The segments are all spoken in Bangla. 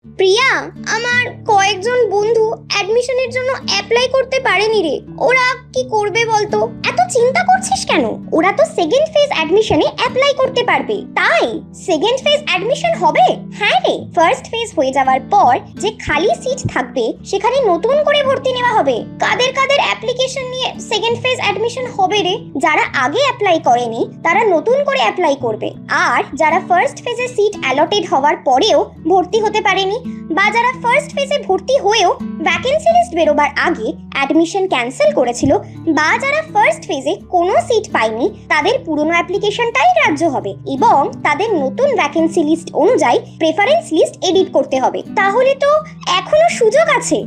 প্রিয়া, আমার কয়েকজন বন্ধু অ্যাডমিশনের জন্য অ্যাপ্লাই করতে পারেনি রে। ওরা কি করবে বলতো? এত চিন্তা করছিস কেন? ওরা তো সেকেন্ড ফেজ অ্যাডমিশনে অ্যাপ্লাই করতে পারবে। তাই সেকেন্ড ফেজ অ্যাডমিশন হবে। হ্যাঁ রে, ফার্স্ট ফেজ হয়ে যাওয়ার পর যে খালি সিট থাকবে সেখানে নতুন করে ভর্তি নেওয়া হবে। কাদের কাদের অ্যাপ্লিকেশন নিয়ে সেকেন্ড ফেজ অ্যাডমিশন হবে রে? যারা আগে অ্যাপ্লাই করেনি তারা নতুন করে অ্যাপ্লাই করবে। আর যারা ফার্স্ট ফেজে সিট অ্যালটেড হওয়ার পরেও ভর্তি হতে পারেনি বা যারা ফার্স্ট ফেজে ভর্তি হয়েও ভ্যাকেন্সি লিস্ট বেরোবার আগে অ্যাডমিশন ক্যান্সেল করেছিল বা যারা ফার্স্ট ফেজে কোনো সিট পায়নি তাদের পুরনো অ্যাপ্লিকেশনটাই গ্রাহ্য হবে এবং তাদের নতুন ভ্যাকেন্সি লিস্ট অনুযায়ী প্রেফারেন্স লিস্ট এডিট করতে হবে। তাহলে তো এখনো সুযোগ আছে।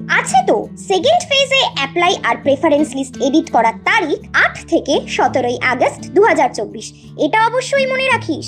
তো সেকেন্ড ফেজে অ্যাপ্লাই আর প্রেফারেন্স লিস্ট এডিট করার তারিখ 8 থেকে 17 আগস্ট 2024। এটা অবশ্যই মনে রাখিস।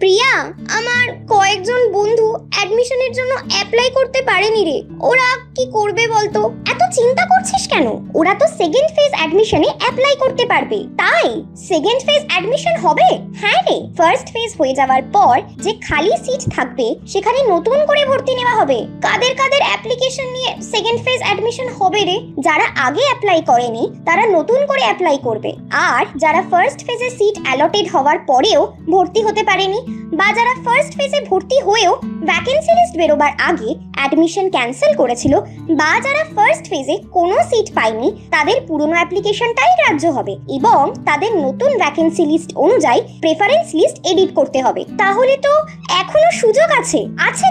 প্রিয়া, আমার কয়েকজন বন্ধু অ্যাডমিশনের জন্য অ্যাপ্লাই করতে পারেনি রে। ওরা কি করবে বলতো? এত চিন্তা করছিস কেন? ওরা তো সেকেন্ড ফেজ অ্যাডমিশনে অ্যাপ্লাই করতে পারবে। তাই সেকেন্ড ফেজ অ্যাডমিশন হবে। হ্যাঁ রে, ফার্স্ট ফেজ হয়ে যাওয়ার পর যে খালি সিট থাকবে সেখানে নতুন করে ভর্তি নেওয়া হবে। কাদের কাদের অ্যাপ্লিকেশন নিয়ে সেকেন্ড ফেজ অ্যাডমিশন হবে রে? যারা আগে অ্যাপ্লাই করেনি তারা নতুন করে অ্যাপ্লাই করবে। আর যারা ফার্স্ট ফেজে সিট অ্যালটেড হওয়ার পরেও ভর্তি হতে পারেনি বা যারা ফার্স্ট ফেজে ভর্তি হয়েও ভ্যাকেন্সি লিস্ট বেরোবার আগে অ্যাডমিশন ক্যান্সেল করেছিল বা যারা ফার্স্ট ফেজে কোনো সিট পায়নি তাদের পুরনো অ্যাপ্লিকেশনটাই গ্রাহ্য হবে এবং তাদের নতুন ভ্যাকেন্সি লিস্ট অনুযায়ী প্রেফারেন্স লিস্ট এডিট করতে হবে। তাহলে তো এখনো সুযোগ আছে।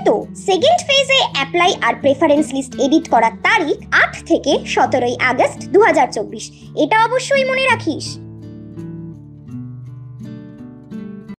তো সেকেন্ড ফেজে অ্যাপ্লাই আর প্রেফারেন্স লিস্ট এডিট করার তারিখ 8 থেকে 17 আগস্ট 2024। এটা অবশ্যই মনে রাখিস।